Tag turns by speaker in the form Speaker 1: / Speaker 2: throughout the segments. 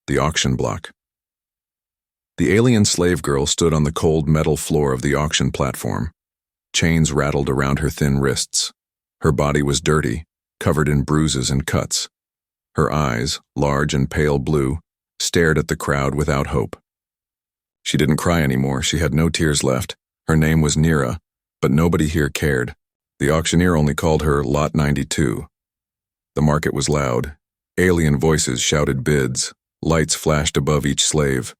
Speaker 1: The auction block. The alien slave girl stood on the cold metal floor of the auction platform. Chains rattled around her thin wrists. Her body was dirty, covered in bruises and cuts. Her eyes, large and pale blue, stared at the crowd without hope. She didn't cry anymore, she had no tears left. Her name was Nira, but nobody here cared. The auctioneer only called her Lot 92. The market was loud. Alien voices shouted bids. Lights flashed above each slave.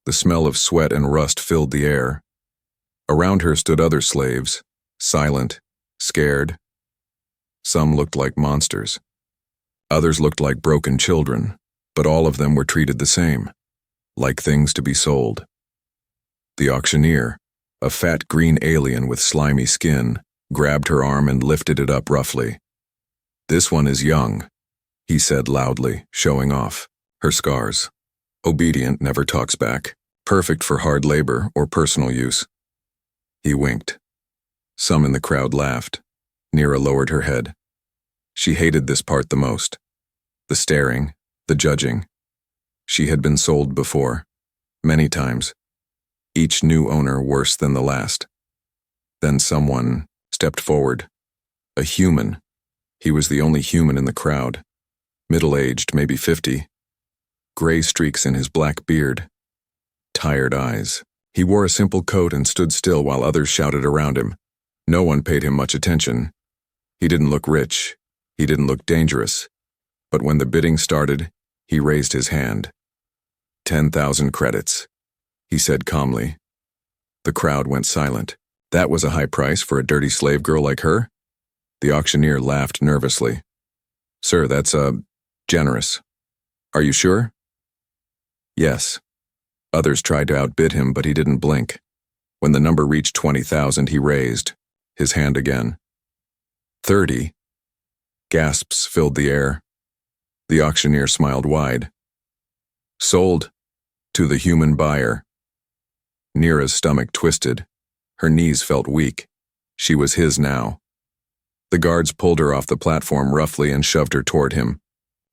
Speaker 1: The smell of sweat and rust filled the air. Around her stood other slaves, silent, scared. Some looked like monsters. Others looked like broken children, but all of them were treated the same, like things to be sold. The auctioneer, a fat green alien with slimy skin, grabbed her arm and lifted it up roughly. "This one is young," he said loudly, showing off her scars. "Obedient, never talks back. Perfect for hard labor or personal use." He winked. Some in the crowd laughed. Nira lowered her head. She hated this part the most. The staring, the judging. She had been sold before, many times. Each new owner worse than the last. Then someone stepped forward. A human. He was the only human in the crowd. Middle-aged, maybe 50. Gray streaks in his black beard. Tired eyes. He wore a simple coat and stood still while others shouted around him. No one paid him much attention. He didn't look rich. He didn't look dangerous. But when the bidding started, he raised his hand. 10,000 credits, he said calmly. The crowd went silent. That was a high price for a dirty slave girl like her? The auctioneer laughed nervously. "Sir, that's, generous. Are you sure?" "Yes." Others tried to outbid him, but he didn't blink. When the number reached 20,000, he raised his hand again. 30. Gasps filled the air. The auctioneer smiled wide. "Sold. To the human buyer." Nira's stomach twisted. Her knees felt weak. She was his now. The guards pulled her off the platform roughly and shoved her toward him.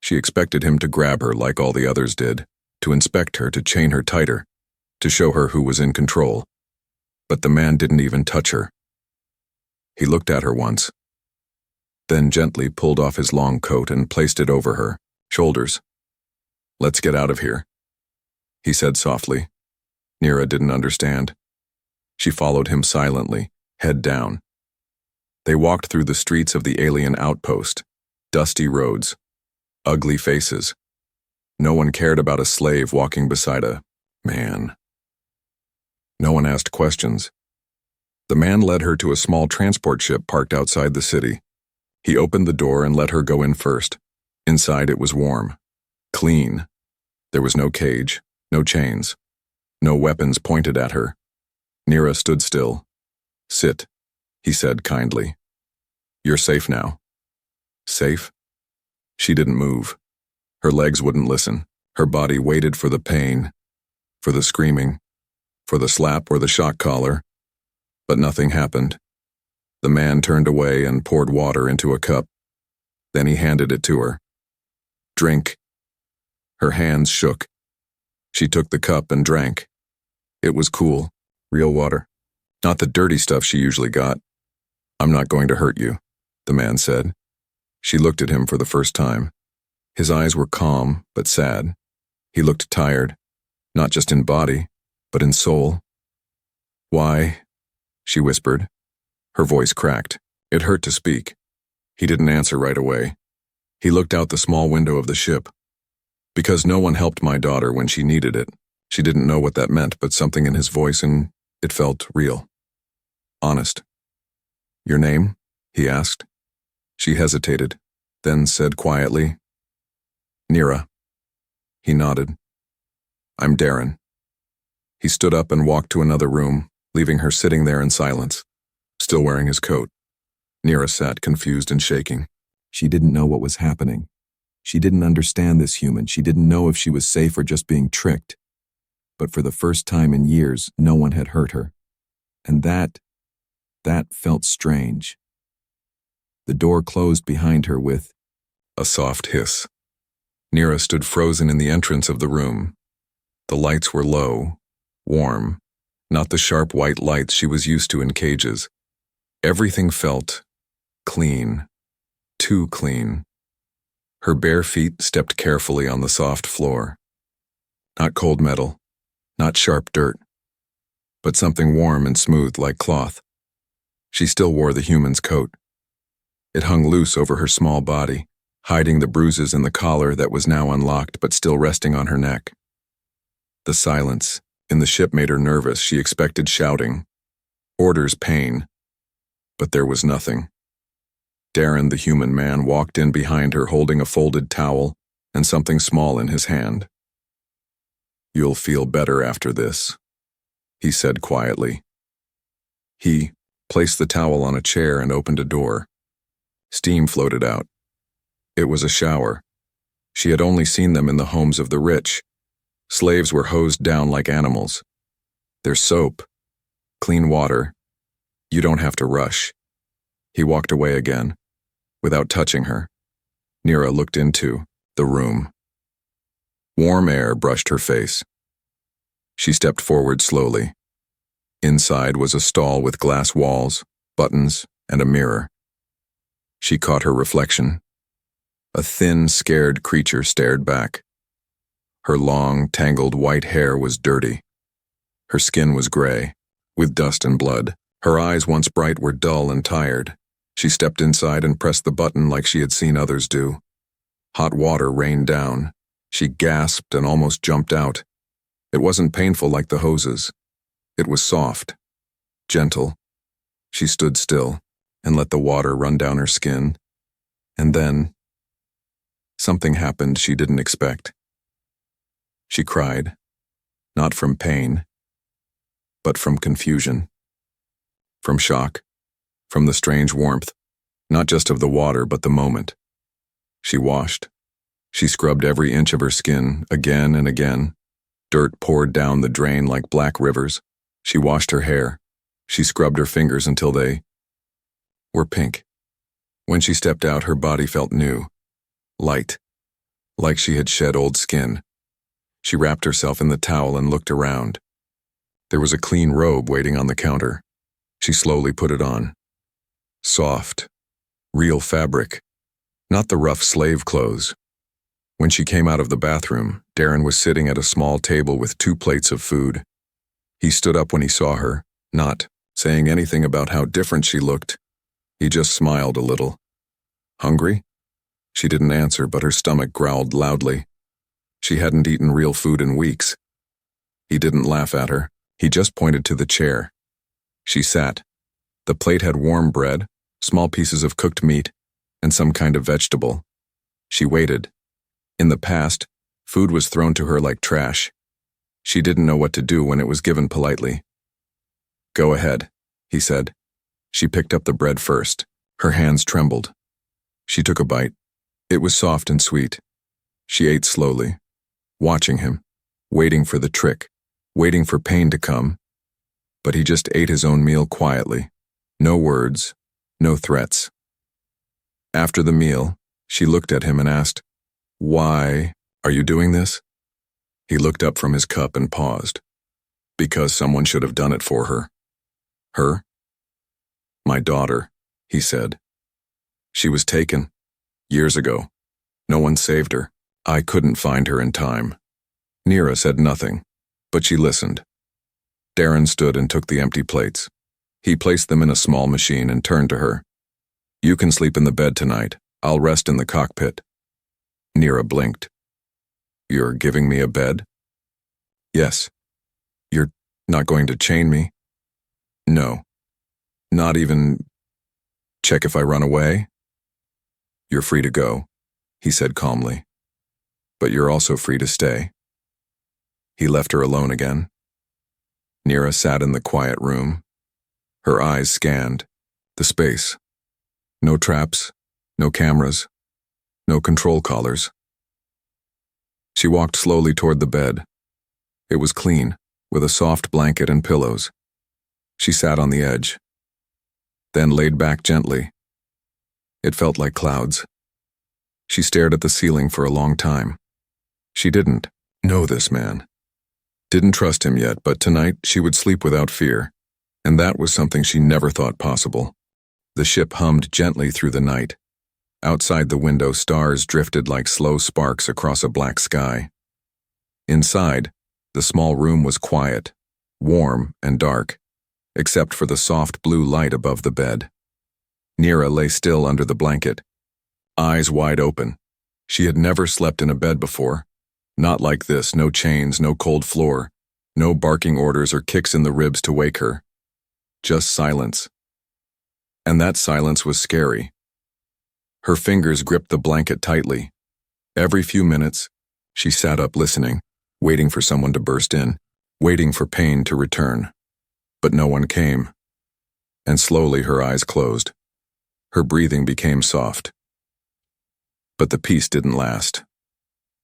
Speaker 1: She expected him to grab her like all the others did, to inspect her, to chain her tighter, to show her who was in control. But the man didn't even touch her. He looked at her once, then gently pulled off his long coat and placed it over her shoulders. "Let's get out of here," he said softly. Nira didn't understand. She followed him silently, head down. They walked through the streets of the alien outpost, dusty roads, ugly faces. No one cared about a slave walking beside a man. No one asked questions. The man led her to a small transport ship parked outside the city. He opened the door and let her go in first. Inside it was warm, clean. There was no cage, no chains, no weapons pointed at her. Nira stood still. "Sit," he said kindly. "You're safe now." Safe? She didn't move. Her legs wouldn't listen. Her body waited for the pain, for the screaming, for the slap or the shock collar. But nothing happened. The man turned away and poured water into a cup. Then he handed it to her. "Drink." Her hands shook. She took the cup and drank. It was cool, real water. Not the dirty stuff she usually got. "I'm not going to hurt you," the man said. She looked at him for the first time. His eyes were calm, but sad. He looked tired, not just in body, but in soul. "Why?" she whispered. Her voice cracked. It hurt to speak. He didn't answer right away. He looked out the small window of the ship. "Because no one helped my daughter when she needed it." She didn't know what that meant, but something in his voice, and it felt real. Honest. "Your name?" he asked. She hesitated, then said quietly, "Nira." He nodded. "I'm Darren." He stood up and walked to another room, leaving her sitting there in silence, still wearing his coat. Nira sat confused and shaking. She didn't know what was happening. She didn't understand this human. She didn't know if she was safe or just being tricked. But for the first time in years, no one had hurt her. And that felt strange. The door closed behind her with a soft hiss. Nira stood frozen in the entrance of the room. The lights were low, warm, not the sharp white lights she was used to in cages. Everything felt clean, too clean. Her bare feet stepped carefully on the soft floor. Not cold metal, not sharp dirt, but something warm and smooth like cloth. She still wore the human's coat. It hung loose over her small body, hiding the bruises in the collar that was now unlocked but still resting on her neck. The silence in the ship made her nervous. She expected shouting, orders, pain, but there was nothing. Darren, the human man, walked in behind her holding a folded towel and something small in his hand. "You'll feel better after this," he said quietly. He placed the towel on a chair and opened a door. Steam floated out. It was a shower. She had only seen them in the homes of the rich. Slaves were hosed down like animals. There's soap, clean water. You don't have to rush. He walked away again, without touching her. Nira looked into the room. Warm air brushed her face. She stepped forward slowly. Inside was a stall with glass walls, buttons, and a mirror. She caught her reflection. A thin, scared creature stared back. Her long, tangled white hair was dirty. Her skin was gray, with dust and blood. Her eyes, once bright, were dull and tired. She stepped inside and pressed the button like she had seen others do. Hot water rained down. She gasped and almost jumped out. It wasn't painful like the hoses. It was soft, gentle. She stood still and let the water run down her skin. And then, something happened she didn't expect. She cried, not from pain, but from confusion, from shock, from the strange warmth, not just of the water but the moment. She washed. She scrubbed every inch of her skin again and again. Dirt poured down the drain like black rivers. She washed her hair. She scrubbed her fingers until they were pink. When she stepped out, her body felt new, light, like she had shed old skin. She wrapped herself in the towel and looked around. There was a clean robe waiting on the counter. She slowly put it on. Soft, real fabric, not the rough slave clothes. When she came out of the bathroom, Darren was sitting at a small table with 2 plates of food. He stood up when he saw her, not saying anything about how different she looked. He just smiled a little. "Hungry?" She didn't answer, but her stomach growled loudly. She hadn't eaten real food in weeks. He didn't laugh at her. He just pointed to the chair. She sat. The plate had warm bread, small pieces of cooked meat, and some kind of vegetable. She waited. In the past, food was thrown to her like trash. She didn't know what to do when it was given politely. "Go ahead," he said. She picked up the bread first. Her hands trembled. She took a bite. It was soft and sweet. She ate slowly, watching him, waiting for the trick, waiting for pain to come. But he just ate his own meal quietly. No words, no threats. After the meal, she looked at him and asked, "Why are you doing this?" He looked up from his cup and paused. "Because someone should have done it for her." "Her?" "My daughter," he said. "She was taken. Years ago. No one saved her. I couldn't find her in time." Nira said nothing, but she listened. Darren stood and took the empty plates. He placed them in a small machine and turned to her. "You can sleep in the bed tonight. I'll rest in the cockpit." Nira blinked. "You're giving me a bed?" "Yes." "You're not going to chain me?" "No. Not even check if I run away?" "You're free to go," he said calmly. "But you're also free to stay." He left her alone again. Nira sat in the quiet room. Her eyes scanned the space. No traps, no cameras, no control collars. She walked slowly toward the bed. It was clean, with a soft blanket and pillows. She sat on the edge, then laid back gently. It felt like clouds. She stared at the ceiling for a long time. She didn't know this man. Didn't trust him yet, but tonight she would sleep without fear, and that was something she never thought possible. The ship hummed gently through the night. Outside the window, stars drifted like slow sparks across a black sky. Inside, the small room was quiet, warm and dark, except for the soft blue light above the bed. Nira lay still under the blanket, eyes wide open. She had never slept in a bed before. Not like this, no chains, no cold floor, no barking orders or kicks in the ribs to wake her. Just silence. And that silence was scary. Her fingers gripped the blanket tightly. Every few minutes, she sat up listening, waiting for someone to burst in, waiting for pain to return. But no one came. And slowly her eyes closed. Her breathing became soft. But the peace didn't last.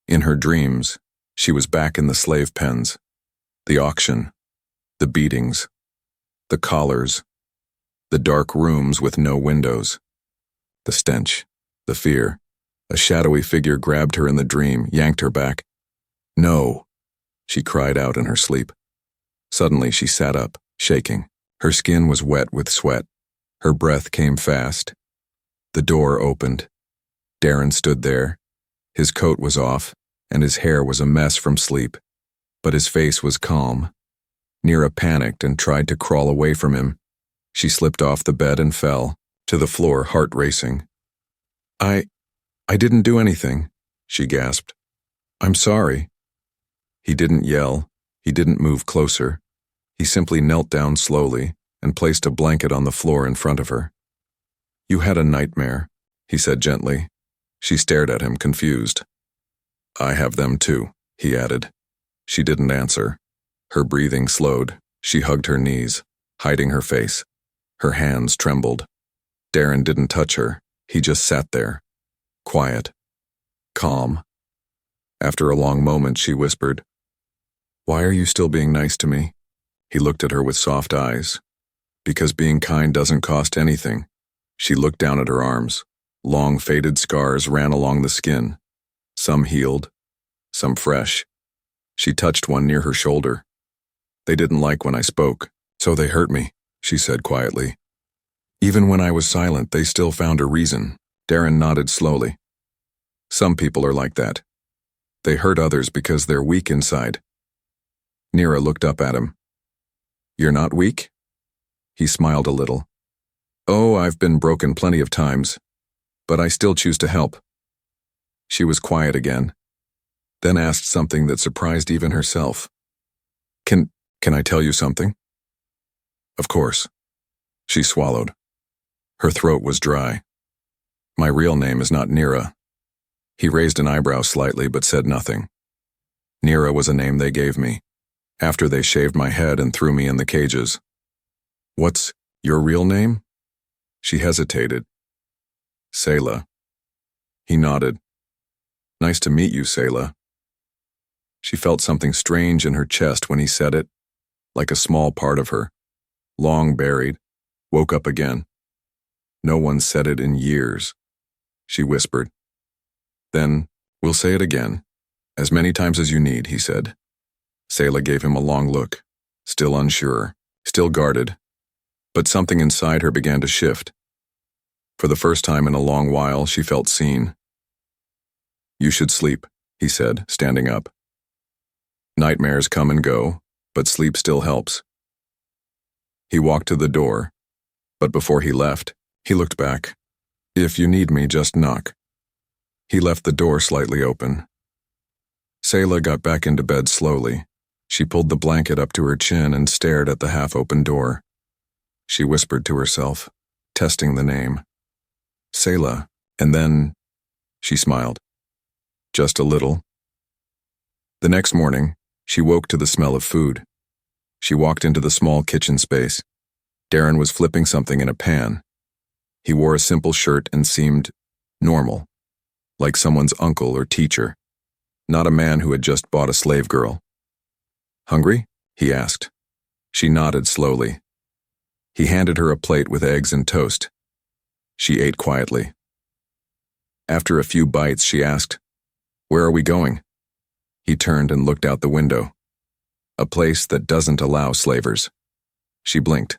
Speaker 1: In her dreams, she was back in the slave pens, the auction, the beatings, the collars, the dark rooms with no windows, the stench, the fear. A shadowy figure grabbed her in the dream, yanked her back. No, she cried out in her sleep. Suddenly she sat up, shaking. Her skin was wet with sweat. Her breath came fast. The door opened. Darren stood there. His coat was off, and his hair was a mess from sleep, but his face was calm. Nira panicked and tried to crawl away from him. She slipped off the bed and fell to the floor, heart racing. I didn't do anything, she gasped. I'm sorry. He didn't yell. He didn't move closer. He simply knelt down slowly and placed a blanket on the floor in front of her. You had a nightmare, he said gently. She stared at him, confused. I have them too, he added. She didn't answer. Her breathing slowed. She hugged her knees, hiding her face. Her hands trembled. Darren didn't touch her. He just sat there, quiet, calm. After a long moment, she whispered, Why are you still being nice to me? He looked at her with soft eyes. Because being kind doesn't cost anything. She looked down at her arms. Long faded scars ran along the skin. Some healed, some fresh. She touched one near her shoulder. They didn't like when I spoke, so they hurt me, she said quietly. Even when I was silent, they still found a reason. Darren nodded slowly. Some people are like that. They hurt others because they're weak inside. Nira looked up at him. You're not weak? He smiled a little. Oh, I've been broken plenty of times, but I still choose to help. She was quiet again, then asked something that surprised even herself. Can I tell you something? Of course. She swallowed. Her throat was dry. My real name is not Nira. He raised an eyebrow slightly but said nothing. Nira was a name they gave me, after they shaved my head and threw me in the cages. What's your real name? She hesitated. Sayla. He nodded. Nice to meet you, Sayla. She felt something strange in her chest when he said it, like a small part of her, long buried, woke up again. No one said it in years. She whispered. Then, we'll say it again, as many times as you need, he said. Sayla gave him a long look, still unsure, still guarded, but something inside her began to shift. For the first time in a long while, she felt seen. You should sleep, he said, standing up. Nightmares come and go, but sleep still helps. He walked to the door, but before he left, he looked back. If you need me, just knock. He left the door slightly open. Sayla got back into bed slowly. She pulled the blanket up to her chin and stared at the half-open door. She whispered to herself, testing the name. Sayla, and then she smiled. Just a little. The next morning, she woke to the smell of food. She walked into the small kitchen space. Darren was flipping something in a pan. He wore a simple shirt and seemed normal, like someone's uncle or teacher, not a man who had just bought a slave girl. Hungry? He asked. She nodded slowly. He handed her a plate with eggs and toast. She ate quietly. After a few bites, she asked, Where are we going? He turned and looked out the window. A place that doesn't allow slavers. She blinked.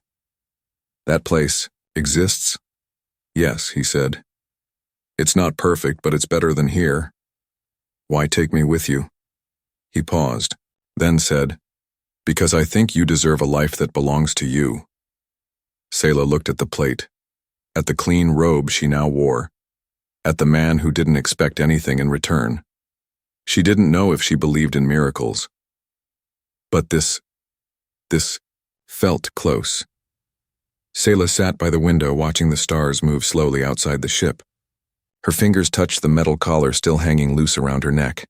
Speaker 1: That place exists? Yes, he said. It's not perfect, but it's better than here. Why take me with you? He paused, then said, because I think you deserve a life that belongs to you. Selah looked at the plate, at the clean robe she now wore, at the man who didn't expect anything in return. She didn't know if she believed in miracles. But this felt close. Selah sat by the window watching the stars move slowly outside the ship. Her fingers touched the metal collar still hanging loose around her neck.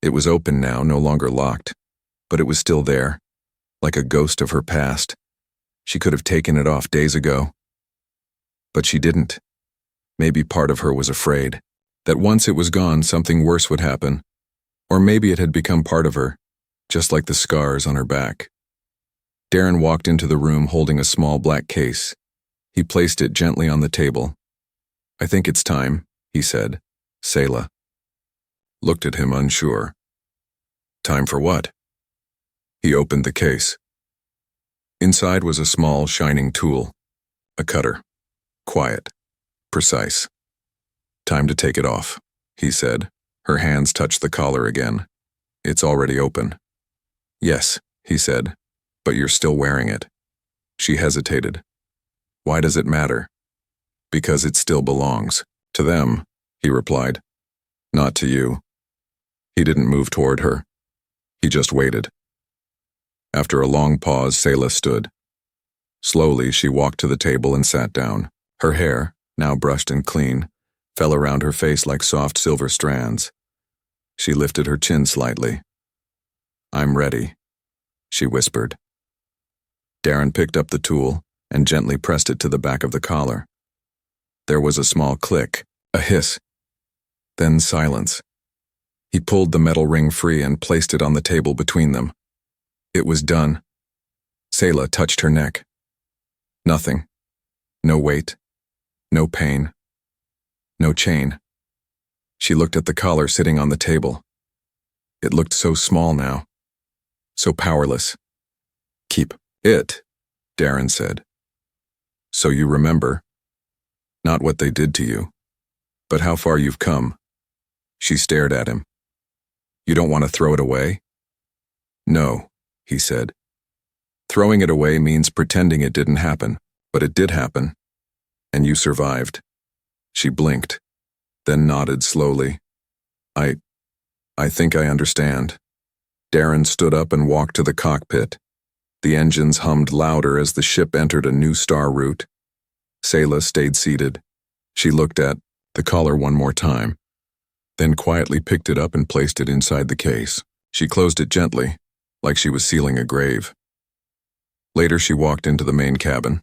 Speaker 1: It was open now, no longer locked, but it was still there, like a ghost of her past. She could have taken it off days ago. But she didn't. Maybe part of her was afraid that once it was gone, something worse would happen. Or maybe it had become part of her, just like the scars on her back. Darren walked into the room holding a small black case. He placed it gently on the table. I think it's time, he said. Selah looked at him unsure. Time for what? He opened the case. Inside was a small, shining tool. A cutter. Quiet. Precise. Time to take it off, he said. Her hands touched the collar again. It's already open. Yes, he said, but you're still wearing it. She hesitated. Why does it matter? Because it still belongs. To them, he replied. Not to you. He didn't move toward her. He just waited. After a long pause, Selah stood. Slowly, she walked to the table and sat down. Her hair, now brushed and clean, fell around her face like soft silver strands. She lifted her chin slightly. I'm ready, she whispered. Darren picked up the tool and gently pressed it to the back of the collar. There was a small click, a hiss, then silence. He pulled the metal ring free and placed it on the table between them. It was done. Selah touched her neck. Nothing. No weight. No pain. No chain. She looked at the collar sitting on the table. It looked so small now. So powerless. Keep it, Darren said. So you remember. Not what they did to you, but how far you've come. She stared at him. You don't want to throw it away? No, he said. Throwing it away means pretending it didn't happen, but it did happen. And you survived. She blinked, then nodded slowly. I think I understand. Darren stood up and walked to the cockpit. The engines hummed louder as the ship entered a new star route. Selah stayed seated. She looked at the collar one more time, then quietly picked it up and placed it inside the case. She closed it gently, like she was sealing a grave. Later she walked into the main cabin.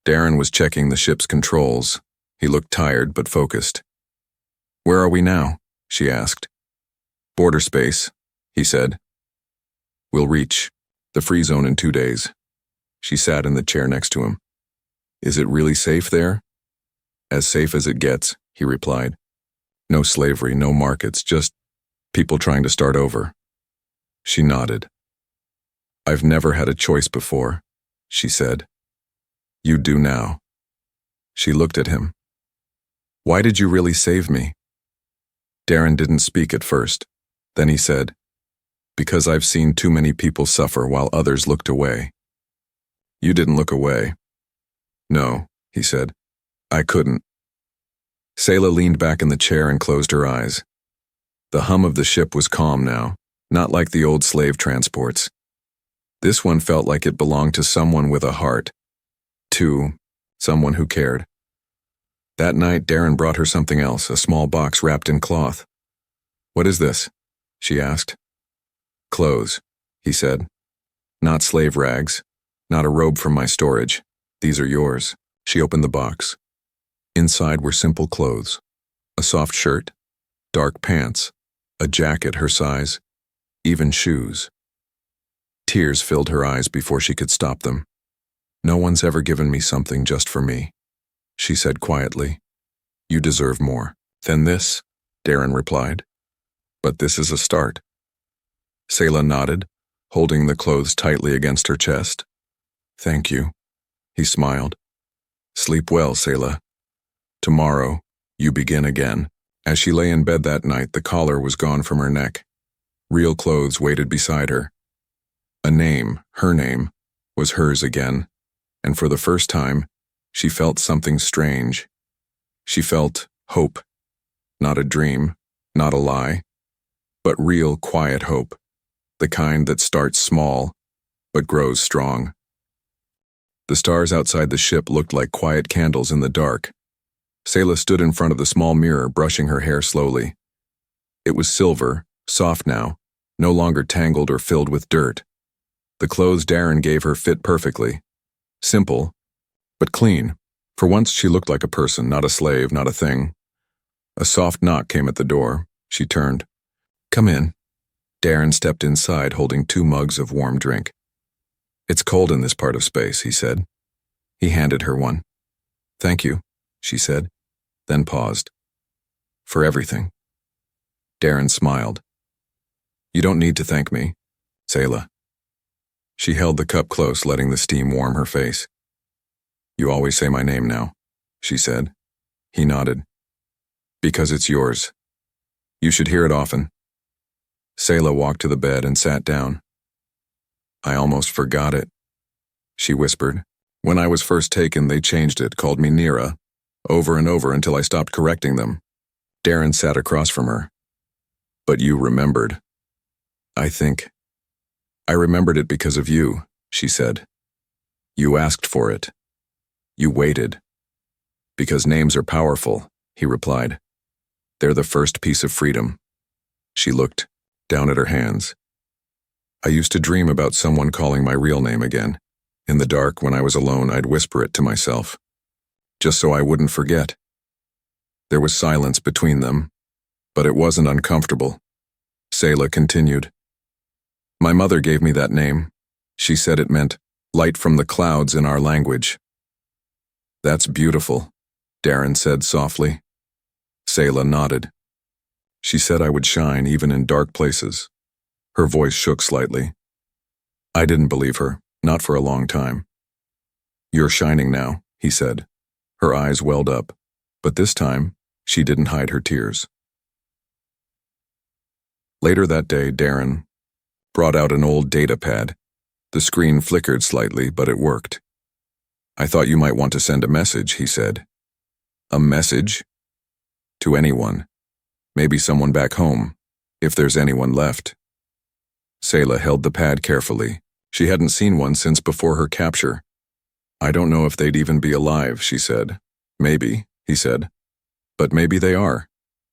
Speaker 1: Darren was checking the ship's controls. He looked tired but focused. Where are we now? She asked. Border space, he said. We'll reach the free zone in 2 days. She sat in the chair next to him. Is it really safe there? As safe as it gets, he replied. No slavery, no markets, just people trying to start over. She nodded. I've never had a choice before, she said. You do now. She looked at him. Why did you really save me? Darren didn't speak at first. Then he said, because I've seen too many people suffer while others looked away. You didn't look away. No, he said. I couldn't. Selah leaned back in the chair and closed her eyes. The hum of the ship was calm now, not like the old slave transports. This one felt like it belonged to someone with a heart. To someone who cared. That night, Darren brought her something else, a small box wrapped in cloth. What is this? She asked. Clothes, he said. Not slave rags, not a robe from my storage. These are yours. She opened the box. Inside were simple clothes, a soft shirt, dark pants, a jacket her size, even shoes. Tears filled her eyes before she could stop them. No one's ever given me something just for me, she said quietly. You deserve more than this, Darren replied. But this is a start. Selah nodded, holding the clothes tightly against her chest. Thank you, he smiled. Sleep well, Selah. Tomorrow, you begin again. As she lay in bed that night, the collar was gone from her neck. Real clothes waited beside her. A name, her name, was hers again, and for the first time, she felt something strange. She felt hope. Not a dream, not a lie, but real, quiet hope, the kind that starts small, but grows strong. The stars outside the ship looked like quiet candles in the dark. Selah stood in front of the small mirror, brushing her hair slowly. It was silver, soft now, no longer tangled or filled with dirt. The clothes Darren gave her fit perfectly. Simple, but clean. For once she looked like a person, not a slave, not a thing. A soft knock came at the door. She turned. Come in. Darren stepped inside, holding 2 mugs of warm drink. It's cold in this part of space, he said. He handed her one. Thank you, she said, then paused. For everything. Darren smiled. You don't need to thank me, Selah. She held the cup close, letting the steam warm her face. You always say my name now, she said. He nodded. Because it's yours. You should hear it often. Selah walked to the bed and sat down. I almost forgot it, she whispered. When I was first taken, they changed it, called me Nira, over and over until I stopped correcting them. Darren sat across from her. But you remembered. I remembered it because of you, she said. You asked for it. You waited. Because names are powerful, he replied. They're the first piece of freedom. She looked down at her hands. I used to dream about someone calling my real name again. In the dark, when I was alone, I'd whisper it to myself, just so I wouldn't forget. There was silence between them, but it wasn't uncomfortable. Selah continued. My mother gave me that name. She said it meant light from the clouds in our language. That's beautiful, Darren said softly. Selah nodded. She said I would shine even in dark places. Her voice shook slightly. I didn't believe her, not for a long time. You're shining now, he said. Her eyes welled up, but this time, she didn't hide her tears. Later that day, Darren brought out an old data pad. The screen flickered slightly, but it worked. I thought you might want to send a message, he said. A message? To anyone. Maybe someone back home, if there's anyone left. Selah held the pad carefully. She hadn't seen one since before her capture. I don't know if they'd even be alive, she said. Maybe, he said. But maybe they are.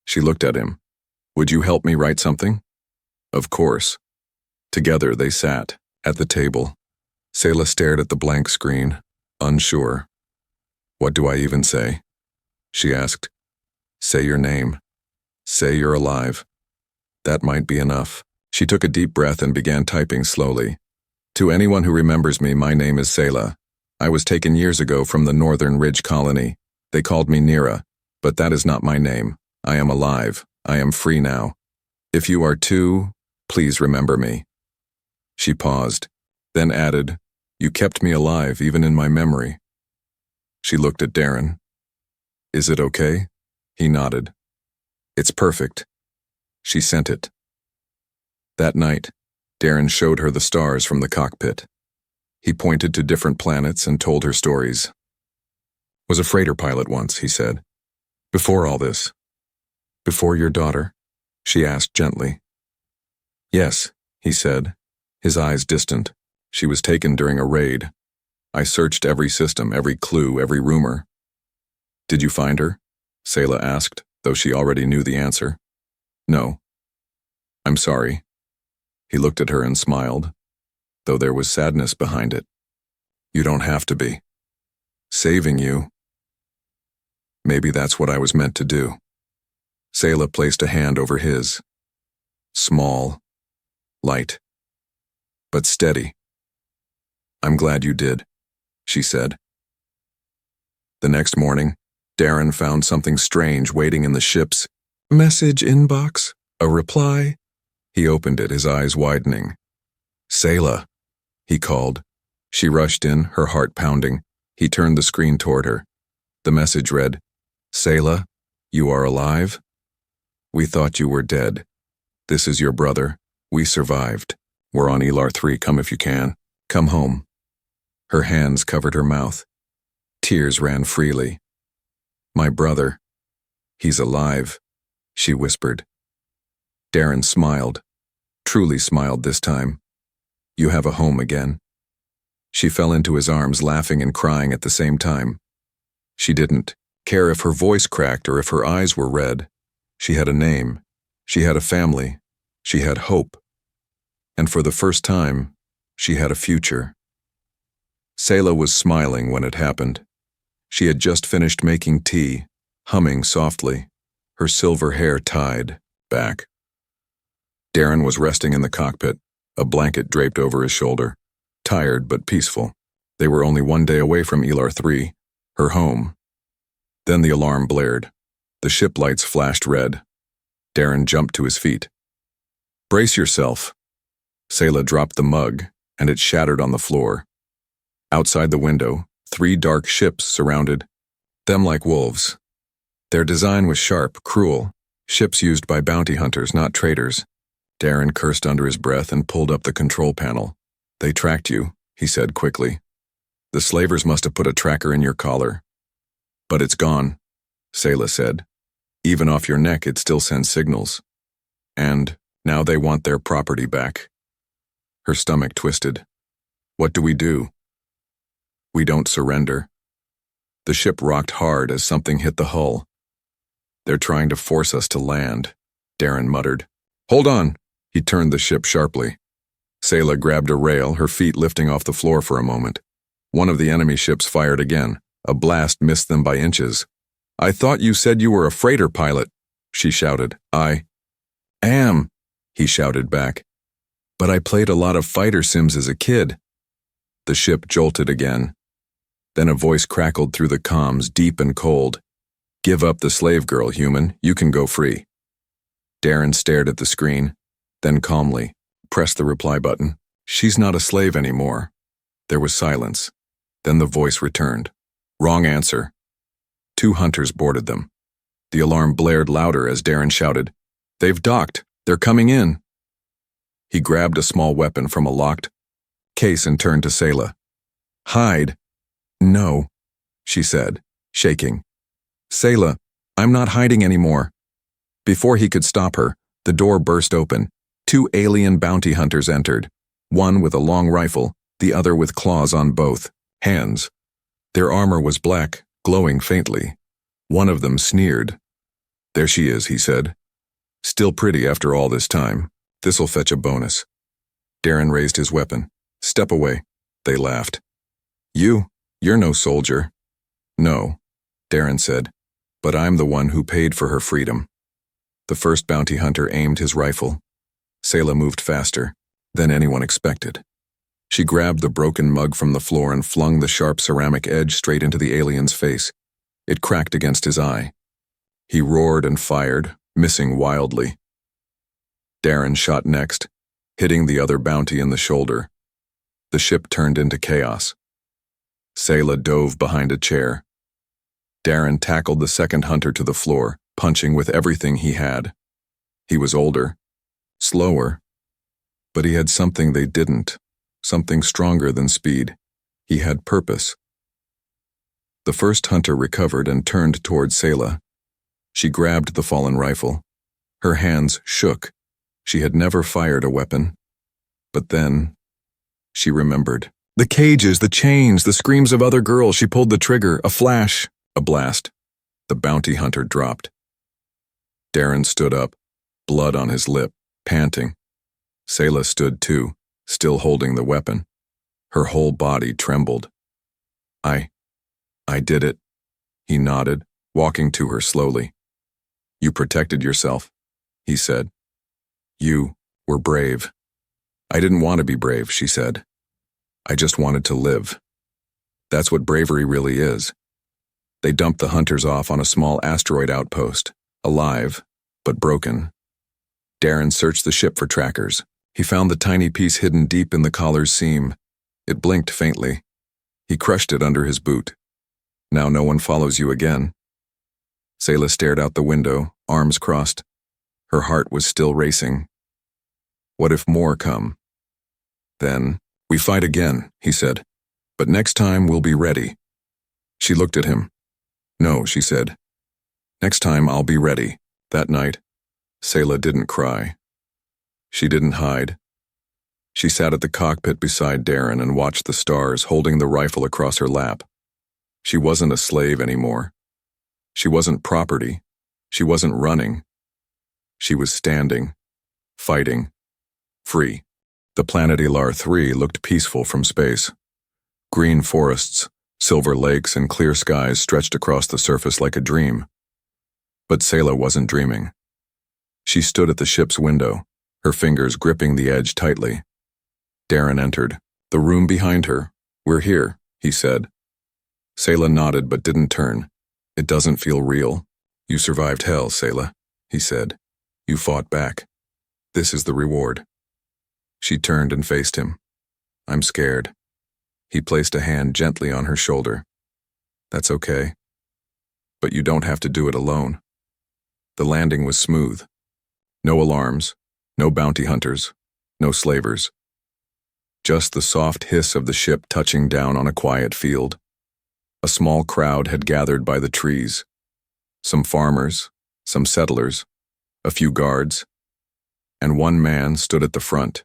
Speaker 1: She looked at him. Would you help me write something? Of course. Together they sat, at the table. Selah stared at the blank screen, unsure. What do I even say? She asked. Say your name. Say you're alive. That might be enough. She took a deep breath and began typing slowly. To anyone who remembers me, my name is Selah. I was taken years ago from the Northern Ridge Colony. They called me Nira, but that is not my name. I am alive. I am free now. If you are too, please remember me. She paused, then added, You kept me alive even in my memory. She looked at Darren. Is it okay? He nodded. It's perfect. She sent it. That night, Darren showed her the stars from the cockpit. He pointed to different planets and told her stories. Was a freighter pilot once, he said. Before all this. Before your daughter? She asked gently. Yes, he said, his eyes distant. She was taken during a raid. I searched every system, every clue, every rumor. Did you find her? Selah asked, though she already knew the answer. No. I'm sorry. He looked at her and smiled, though there was sadness behind it. You don't have to be. Saving you. Maybe that's what I was meant to do. Selah placed a hand over his. Small, light, but steady. I'm glad you did, she said. The next morning, Darren found something strange waiting in the ship's message inbox, a reply. He opened it, his eyes widening. "Sayla," he called. She rushed in, her heart pounding. He turned the screen toward her. The message read, "Sayla, you are alive? We thought you were dead. This is your brother. We survived. We're on Elar 3. Come if you can. Come home." Her hands covered her mouth. Tears ran freely. "My brother. He's alive," she whispered. Darren smiled. Truly smiled this time. "You have a home again." She fell into his arms, laughing and crying at the same time. She didn't care if her voice cracked or if her eyes were red. She had a name. She had a family. She had hope. And for the first time, she had a future. Sayla was smiling when it happened. She had just finished making tea, humming softly, her silver hair tied back. Darren was resting in the cockpit, a blanket draped over his shoulder, tired but peaceful. They were only 1 day away from Elar 3, her home. Then the alarm blared. The ship lights flashed red. Darren jumped to his feet. "Brace yourself." Sayla dropped the mug, and it shattered on the floor. Outside the window, 3 dark ships surrounded them like wolves. Their design was sharp, cruel, ships used by bounty hunters, not traders. Darren cursed under his breath and pulled up the control panel. "They tracked you," he said quickly. "The slavers must have put a tracker in your collar." "But it's gone," Sayla said. "Even off your neck it still sends signals. And now they want their property back." Her stomach twisted. "What do we do?" "We don't surrender." The ship rocked hard as something hit the hull. "They're trying to force us to land," Darren muttered. "Hold on!" He turned the ship sharply. Sayla grabbed a rail, her feet lifting off the floor for a moment. One of the enemy ships fired again. A blast missed them by inches. "I thought you said you were a freighter pilot," she shouted. "I am," he shouted back. "But I played a lot of fighter sims as a kid." The ship jolted again. Then a voice crackled through the comms, deep and cold. "Give up the slave girl, human. You can go free." Darren stared at the screen, then calmly pressed the reply button. "She's not a slave anymore." There was silence. Then the voice returned. "Wrong answer." 2 hunters boarded them. The alarm blared louder as Darren shouted, "They've docked. They're coming in." He grabbed a small weapon from a locked case and turned to Sayla. "Hide." "No," she said, shaking. "Sayla, I'm not hiding anymore." Before he could stop her, the door burst open. 2 alien bounty hunters entered, one with a long rifle, the other with claws on both hands. Their armor was black, glowing faintly. One of them sneered. "There she is," he said. "Still pretty after all this time. This'll fetch a bonus." Darren raised his weapon. "Step away." They laughed. You're no soldier." "No," Darren said, "but I'm the one who paid for her freedom." The first bounty hunter aimed his rifle. Sayla moved faster than anyone expected. She grabbed the broken mug from the floor and flung the sharp ceramic edge straight into the alien's face. It cracked against his eye. He roared and fired, missing wildly. Darren shot next, hitting the other bounty in the shoulder. The ship turned into chaos. Sayla dove behind a chair. Darren tackled the second hunter to the floor, punching with everything he had. He was older, slower, but he had something they didn't, something stronger than speed. He had purpose. The first hunter recovered and turned toward Sayla. She grabbed the fallen rifle. Her hands shook. She had never fired a weapon. But then, she remembered. The cages, the chains, the screams of other girls. She pulled the trigger. A flash, a blast. The bounty hunter dropped. Darren stood up, blood on his lip, panting. Sayla stood too, still holding the weapon. Her whole body trembled. I did it, he nodded, walking to her slowly. You protected yourself, he said. You were brave. I didn't want to be brave, she said. I just wanted to live. That's what bravery really is. They dumped the hunters off on a small asteroid outpost, alive, but broken. Darren searched the ship for trackers. He found the tiny piece hidden deep in the collar's seam. It blinked faintly. He crushed it under his boot. Now no one follows you again. Sayla stared out the window, arms crossed. Her heart was still racing. What if more come? Then, we fight again, he said. But next time we'll be ready. She looked at him. No, she said. Next time I'll be ready. That night, Sayla didn't cry. She didn't hide. She sat at the cockpit beside Darren and watched the stars, holding the rifle across her lap. She wasn't a slave anymore. She wasn't property. She wasn't running. She was standing, fighting, free. The planet Ilar 3 looked peaceful from space. Green forests, silver lakes, and clear skies stretched across the surface like a dream. But Sayla wasn't dreaming. She stood at the ship's window, her fingers gripping the edge tightly. Darren entered. The room behind her. We're here, he said. Sayla nodded but didn't turn. It doesn't feel real. You survived hell, Sayla, he said. You fought back. This is the reward. She turned and faced him. I'm scared. He placed a hand gently on her shoulder. That's okay. But you don't have to do it alone. The landing was smooth. No alarms, no bounty hunters, no slavers. Just the soft hiss of the ship touching down on a quiet field. A small crowd had gathered by the trees. Some farmers, some settlers, a few guards, and one man stood at the front.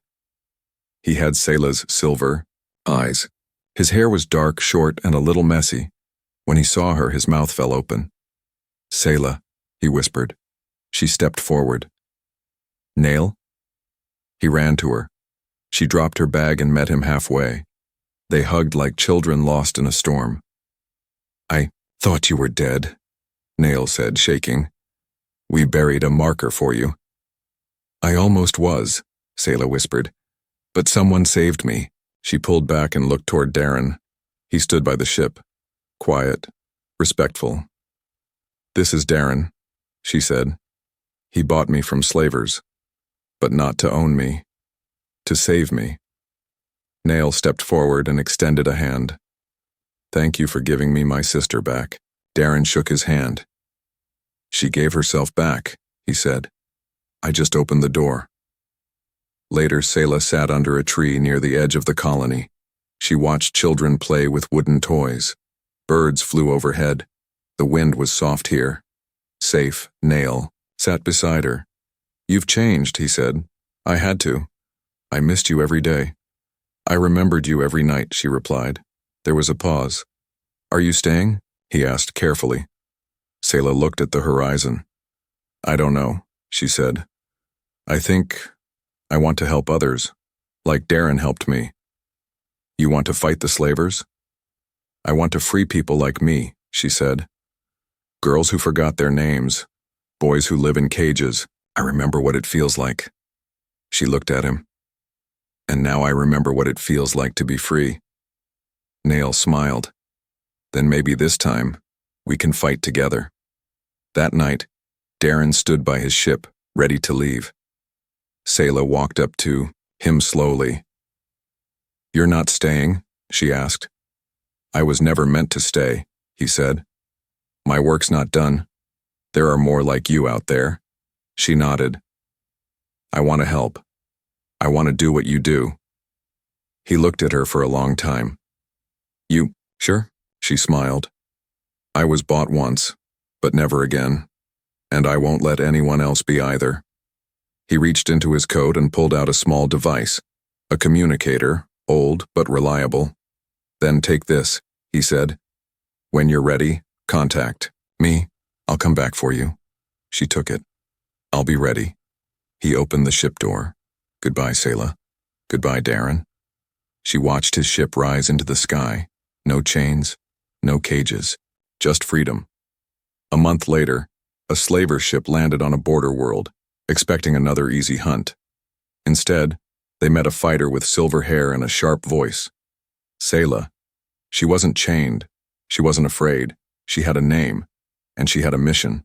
Speaker 1: He had Sayla's silver eyes. His hair was dark, short, and a little messy. When he saw her, his mouth fell open. Sayla, he whispered. She stepped forward. Nail? He ran to her. She dropped her bag and met him halfway. They hugged like children lost in a storm. I thought you were dead, Nail said, shaking. We buried a marker for you. I almost was, Sayla whispered. But someone saved me. She pulled back and looked toward Darren. He stood by the ship, quiet, respectful. This is Darren, she said. He bought me from slavers, but not to own me, to save me. Nail stepped forward and extended a hand. Thank you for giving me my sister back. Darren shook his hand. She gave herself back, he said. I just opened the door. Later, Sayla sat under a tree near the edge of the colony. She watched children play with wooden toys. Birds flew overhead. The wind was soft here. Safe, Nail, sat beside her. You've changed, he said. I had to. I missed you every day. I remembered you every night, she replied. There was a pause. Are you staying? He asked carefully. Sayla looked at the horizon. I don't know, she said. I think I want to help others, like Darren helped me. You want to fight the slavers? I want to free people like me, she said. Girls who forgot their names, boys who live in cages. I remember what it feels like. She looked at him. And now I remember what it feels like to be free. Nail smiled. Then maybe this time, we can fight together. That night, Darren stood by his ship, ready to leave. Sayla walked up to him slowly. You're not staying? She asked. I was never meant to stay, he said. My work's not done. There are more like you out there. She nodded. I want to help. I want to do what you do. He looked at her for a long time. You, sure? She smiled. I was bought once, but never again. And I won't let anyone else be either. He reached into his coat and pulled out a small device, a communicator, old but reliable. Then take this, he said. When you're ready, contact me. I'll come back for you. She took it. I'll be ready. He opened the ship door. Goodbye, Sayla. Goodbye, Darren. She watched his ship rise into the sky. No chains, no cages, just freedom. A month later, a slaver ship landed on a border world, expecting another easy hunt. Instead, they met a fighter with silver hair and a sharp voice. Sayla. She wasn't chained. She wasn't afraid. She had a name, and she had a mission.